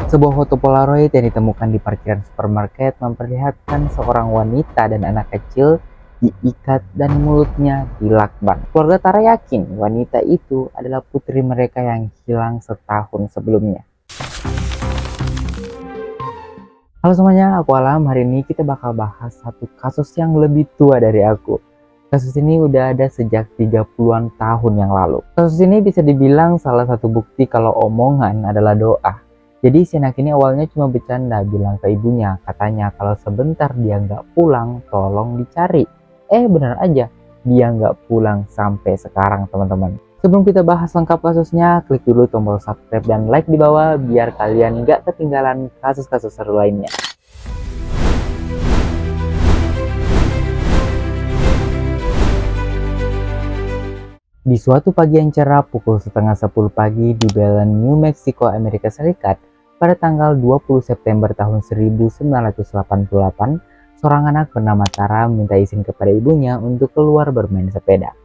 Sebuah foto Polaroid yang ditemukan di parkiran supermarket memperlihatkan seorang wanita dan anak kecil diikat dan mulutnya dilakban. Keluarga Tara yakin wanita itu adalah putri mereka yang hilang setahun sebelumnya. Halo semuanya, aku Alam. Hari ini kita bakal bahas satu kasus yang lebih tua dari aku. Kasus ini udah ada sejak 30-an tahun yang lalu. Kasus ini bisa dibilang salah satu bukti kalau omongan adalah doa. Jadi si anak ini awalnya cuma bercanda bilang ke ibunya, katanya kalau sebentar dia nggak pulang, tolong dicari. Bener aja, dia nggak pulang sampai sekarang teman-teman. Sebelum kita bahas lengkap kasusnya, klik dulu tombol subscribe dan like di bawah biar kalian nggak ketinggalan kasus-kasus seru lainnya. Di suatu pagi yang cerah pukul setengah 10 pagi di Belen, New Mexico, Amerika Serikat, pada tanggal 20 September tahun 1988, seorang anak bernama Tara meminta izin kepada ibunya untuk keluar bermain sepeda.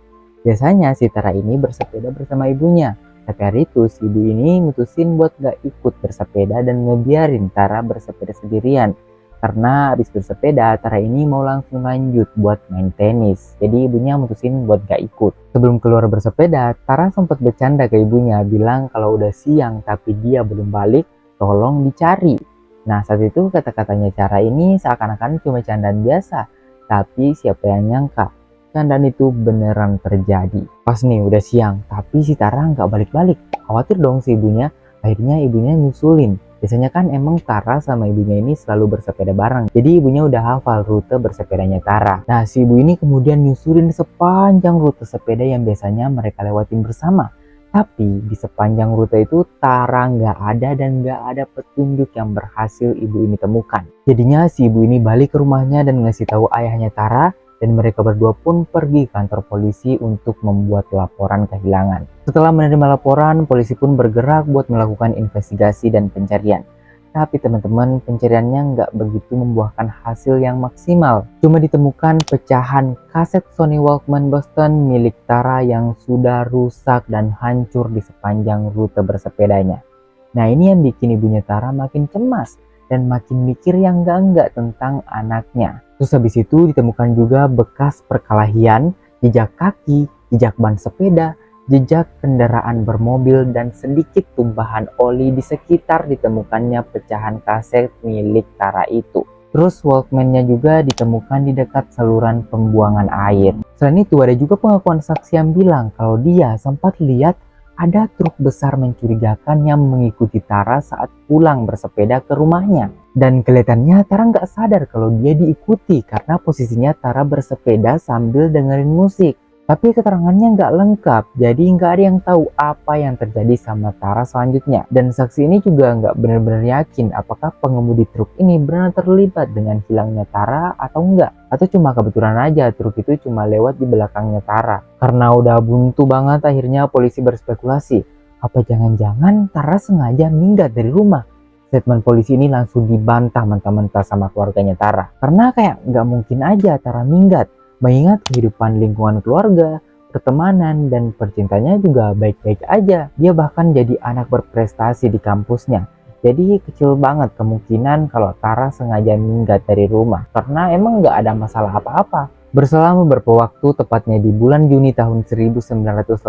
Biasanya si Tara ini bersepeda bersama ibunya, tapi hari itu si ibu ini mutusin buat gak ikut bersepeda dan ngebiarin Tara bersepeda sendirian. Karena habis bersepeda, Tara ini mau langsung lanjut buat main tenis. Jadi ibunya mutusin buat gak ikut. Sebelum keluar bersepeda, Tara sempat bercanda ke ibunya, bilang kalau udah siang tapi dia belum balik, tolong dicari. Nah saat itu kata-katanya Tara ini seakan-akan cuma candaan biasa. Tapi siapa yang nyangka, candaan itu beneran terjadi. Pas nih udah siang, tapi si Tara nggak balik-balik. Khawatir dong si ibunya, akhirnya ibunya nyusulin. Biasanya kan emang Tara sama ibunya ini selalu bersepeda bareng. Jadi ibunya udah hafal rute bersepedanya Tara. Nah si ibu ini kemudian nyusurin sepanjang rute sepeda yang biasanya mereka lewatin bersama. Tapi di sepanjang rute itu Tara nggak ada dan nggak ada petunjuk yang berhasil ibu ini temukan. Jadinya si ibu ini balik ke rumahnya dan ngasih tahu ayahnya Tara. Dan mereka berdua pun pergi ke kantor polisi untuk membuat laporan kehilangan. Setelah menerima laporan, polisi pun bergerak buat melakukan investigasi dan pencarian. Tapi teman-teman, pencariannya nggak begitu membuahkan hasil yang maksimal. Cuma ditemukan pecahan kaset Sony Walkman Boston milik Tara yang sudah rusak dan hancur di sepanjang rute bersepedanya. Nah ini yang bikin ibunya Tara makin cemas dan makin mikir yang enggak tentang anaknya. Terus habis itu ditemukan juga bekas perkelahian, jejak kaki, jejak ban sepeda, jejak kendaraan bermobil, dan sedikit tumpahan oli di sekitar ditemukannya pecahan kaset milik Tara itu. Terus Walkman-nya juga ditemukan di dekat saluran pembuangan air. Selain itu ada juga pengakuan saksi yang bilang kalau dia sempat lihat ada truk besar mencurigakan yang mengikuti Tara saat pulang bersepeda ke rumahnya. Dan kelihatannya Tara nggak sadar kalau dia diikuti karena posisinya Tara bersepeda sambil dengerin musik. Tapi keterangannya nggak lengkap, jadi nggak ada yang tahu apa yang terjadi sama Tara selanjutnya. Dan saksi ini juga nggak benar-benar yakin apakah pengemudi truk ini benar terlibat dengan hilangnya Tara atau enggak. Atau cuma kebetulan aja truk itu cuma lewat di belakangnya Tara. Karena udah buntu banget akhirnya polisi berspekulasi. Apa jangan-jangan Tara sengaja minggat dari rumah? Statement polisi ini langsung dibantah mentah-mentah sama keluarganya Tara. Karena kayak nggak mungkin aja Tara minggat. Mengingat kehidupan lingkungan keluarga, pertemanan, dan percintanya juga baik-baik aja. Dia bahkan jadi anak berprestasi di kampusnya. Jadi kecil banget kemungkinan kalau Tara sengaja minggat dari rumah. Karena emang nggak ada masalah apa-apa. Berselang beberapa waktu, tepatnya di bulan Juni tahun 1989,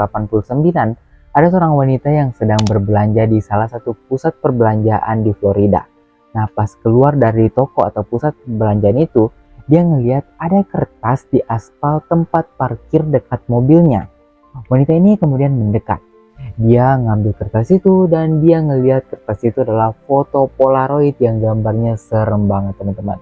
ada seorang wanita yang sedang berbelanja di salah satu pusat perbelanjaan di Florida. Nah pas keluar dari toko atau pusat perbelanjaan itu, dia ngelihat ada kertas di aspal tempat parkir dekat mobilnya. Wanita ini kemudian mendekat. Dia ngambil kertas itu dan dia ngelihat kertas itu adalah foto Polaroid yang gambarnya serem banget teman-teman.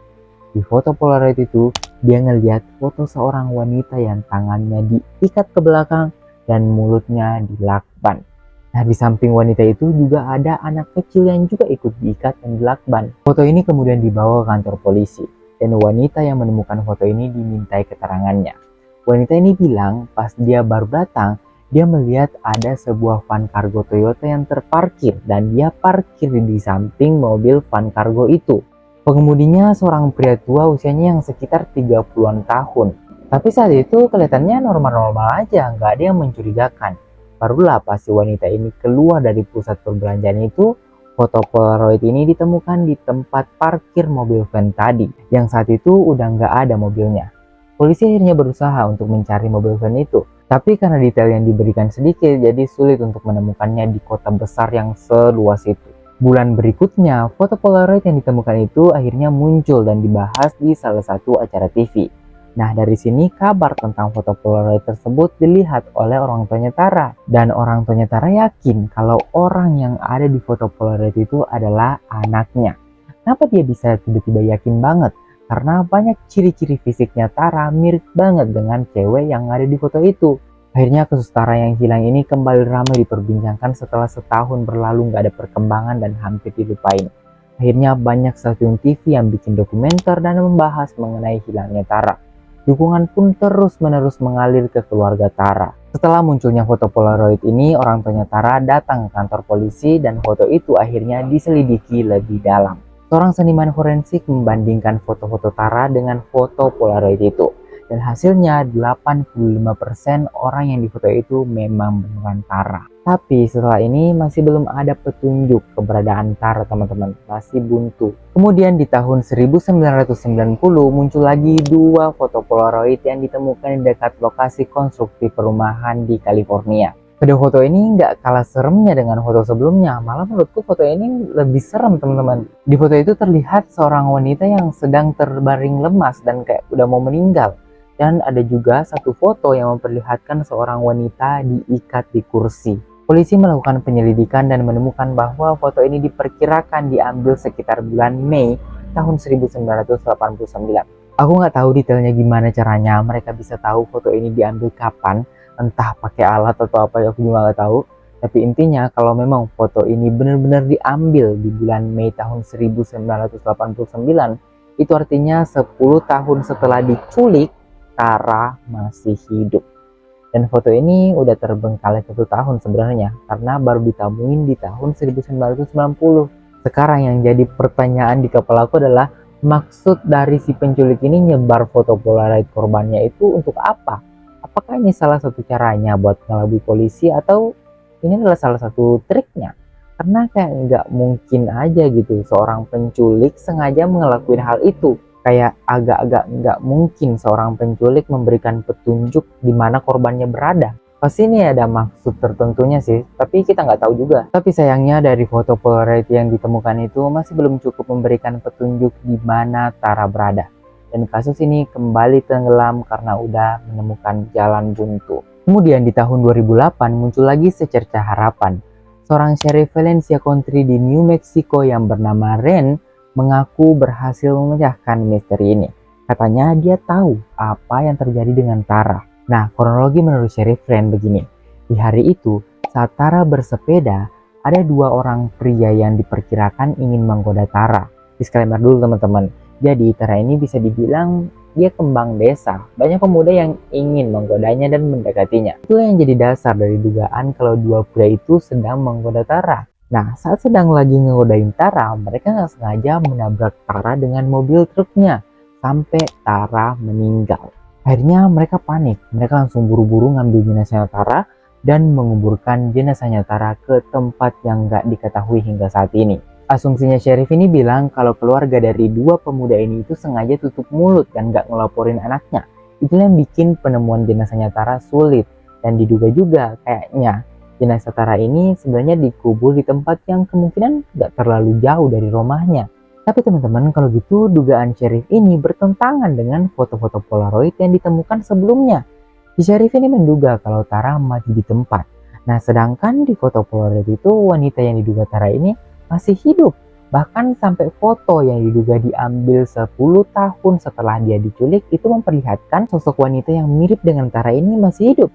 Di foto Polaroid itu, dia ngelihat foto seorang wanita yang tangannya diikat ke belakang dan mulutnya dilakban. Nah di samping wanita itu juga ada anak kecil yang juga ikut diikat dan dilakban. Foto ini kemudian dibawa ke kantor polisi dan wanita yang menemukan foto ini dimintai keterangannya. Wanita ini bilang pas dia baru datang, dia melihat ada sebuah van kargo Toyota yang terparkir dan dia parkir di samping mobil van kargo itu. Pengemudinya seorang pria tua usianya yang sekitar 30-an tahun. Tapi saat itu kelihatannya normal-normal aja, nggak ada yang mencurigakan. Barulah pas si wanita ini keluar dari pusat perbelanjaan itu, Foto Polaroid ini ditemukan di tempat parkir mobil van tadi, yang saat itu udah nggak ada mobilnya. Polisi akhirnya berusaha untuk mencari mobil van itu, tapi karena detail yang diberikan sedikit, jadi sulit untuk menemukannya di kota besar yang seluas itu. Bulan berikutnya, foto Polaroid yang ditemukan itu akhirnya muncul dan dibahas di salah satu acara TV. Nah, dari sini kabar tentang foto Polaroid tersebut dilihat oleh orang tuanya Tara. Dan orang tuanya Tara yakin kalau orang yang ada di foto Polaroid itu adalah anaknya. Kenapa dia bisa tiba-tiba yakin banget? Karena banyak ciri-ciri fisiknya Tara mirip banget dengan cewek yang ada di foto itu. Akhirnya kasus Tara yang hilang ini kembali ramai diperbincangkan setelah setahun berlalu nggak ada perkembangan dan hampir dilupain. Akhirnya banyak stasiun TV yang bikin dokumenter dan membahas mengenai hilangnya Tara. Dukungan pun terus-menerus mengalir ke keluarga Tara. Setelah munculnya foto Polaroid ini, orang tuanya Tara datang ke kantor polisi dan foto itu akhirnya diselidiki lebih dalam. Seorang seniman forensik membandingkan foto-foto Tara dengan foto Polaroid itu. Dan hasilnya 85% orang yang difoto itu memang beneran Tara. Tapi setelah ini masih belum ada petunjuk keberadaan Tara, teman-teman, masih buntu. Kemudian di tahun 1990 muncul lagi dua foto Polaroid yang ditemukan di dekat lokasi konstruksi perumahan di California. Kedua foto ini nggak kalah seremnya dengan foto sebelumnya, malah menurutku foto ini lebih serem, teman-teman. Di foto itu terlihat seorang wanita yang sedang terbaring lemas dan kayak udah mau meninggal. Dan ada juga satu foto yang memperlihatkan seorang wanita diikat di kursi. Polisi melakukan penyelidikan dan menemukan bahwa foto ini diperkirakan diambil sekitar bulan Mei tahun 1989. Aku nggak tahu detailnya gimana caranya mereka bisa tahu foto ini diambil kapan, entah pakai alat atau apa, aku juga nggak tahu. Tapi intinya kalau memang foto ini benar-benar diambil di bulan Mei tahun 1989, itu artinya 10 tahun setelah diculik, Tara masih hidup. Dan foto ini udah terbengkalai 1 tahun sebenarnya, karena baru ditemuin di tahun 1990. Sekarang yang jadi pertanyaan di kepala aku adalah, maksud dari si penculik ini nyebar foto Polaroid korbannya itu untuk apa? Apakah ini salah satu caranya buat ngelabui polisi, atau ini adalah salah satu triknya? Karena kayak nggak mungkin aja gitu seorang penculik sengaja ngelakuin hal itu. Kayak agak-agak nggak mungkin seorang penculik memberikan petunjuk di mana korbannya berada. Pasti ini ada maksud tertentunya sih, tapi kita nggak tahu juga. Tapi sayangnya dari foto Polaroid yang ditemukan itu masih belum cukup memberikan petunjuk di mana Tara berada. Dan kasus ini kembali tenggelam karena udah menemukan jalan buntu. Kemudian di tahun 2008 muncul lagi secerca harapan. Seorang sheriff Valencia County di New Mexico yang bernama Ren mengaku berhasil memecahkan misteri ini. Katanya dia tahu apa yang terjadi dengan Tara. Nah, kronologi menurut Sheriff Ren begini. Di hari itu, saat Tara bersepeda, ada dua orang pria yang diperkirakan ingin menggoda Tara. Disclaimer dulu teman-teman. Jadi Tara ini bisa dibilang dia kembang desa. Banyak pemuda yang ingin menggodanya dan mendekatinya. Itu yang jadi dasar dari dugaan kalau dua pria itu sedang menggoda Tara. Nah, saat sedang lagi ngegodain Tara, mereka nggak sengaja menabrak Tara dengan mobil truknya sampai Tara meninggal. Akhirnya mereka panik, mereka langsung buru-buru ngambil jenazahnya Tara dan menguburkan jenazahnya Tara ke tempat yang nggak diketahui hingga saat ini. Asumsinya Sheriff ini bilang kalau keluarga dari dua pemuda ini itu sengaja tutup mulut dan nggak ngelaporin anaknya. Itulah yang bikin penemuan jenazahnya Tara sulit, dan diduga juga kayaknya jenazah Tara ini sebenarnya dikubur di tempat yang kemungkinan gak terlalu jauh dari rumahnya. Tapi teman-teman, kalau gitu dugaan Sheriff ini bertentangan dengan foto-foto Polaroid yang ditemukan sebelumnya. Si Sheriff ini menduga kalau Tara mati di tempat. Nah, sedangkan di foto Polaroid itu wanita yang diduga Tara ini masih hidup. Bahkan sampai foto yang diduga diambil 10 tahun setelah dia diculik itu memperlihatkan sosok wanita yang mirip dengan Tara ini masih hidup.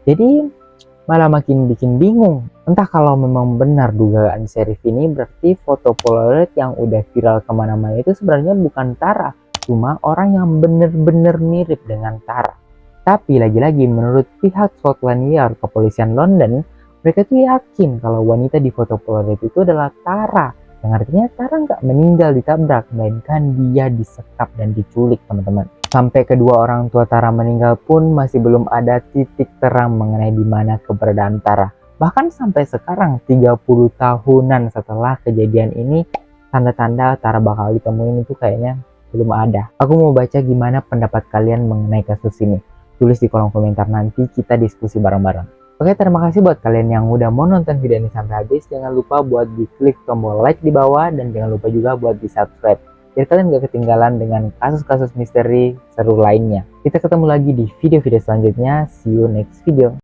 Jadi malah makin bikin bingung. Entah kalau memang benar dugaan Sheriff ini, berarti foto Polaroid yang udah viral kemana-mana itu sebenarnya bukan Tara, cuma orang yang bener-bener mirip dengan Tara. Tapi lagi-lagi menurut pihak Scotland Yard kepolisian London, mereka tuh yakin kalau wanita di foto Polaroid itu adalah Tara, yang artinya Tara nggak meninggal ditabrak, melainkan dia disekap dan diculik, teman-teman. Sampai kedua orang tua Tara meninggal pun masih belum ada titik terang mengenai di mana keberadaan Tara. Bahkan sampai sekarang 30 tahunan setelah kejadian ini, tanda-tanda Tara bakal ditemuin itu kayaknya belum ada. Aku mau baca gimana pendapat kalian mengenai kasus ini. Tulis di kolom komentar, nanti kita diskusi bareng-bareng. Oke, terima kasih buat kalian yang udah mau nonton video ini sampai habis. Jangan lupa buat diklik tombol like di bawah dan jangan lupa juga buat di subscribe biar kalian gak ketinggalan dengan kasus-kasus misteri seru lainnya. Kita ketemu lagi di video-video selanjutnya. See you next video.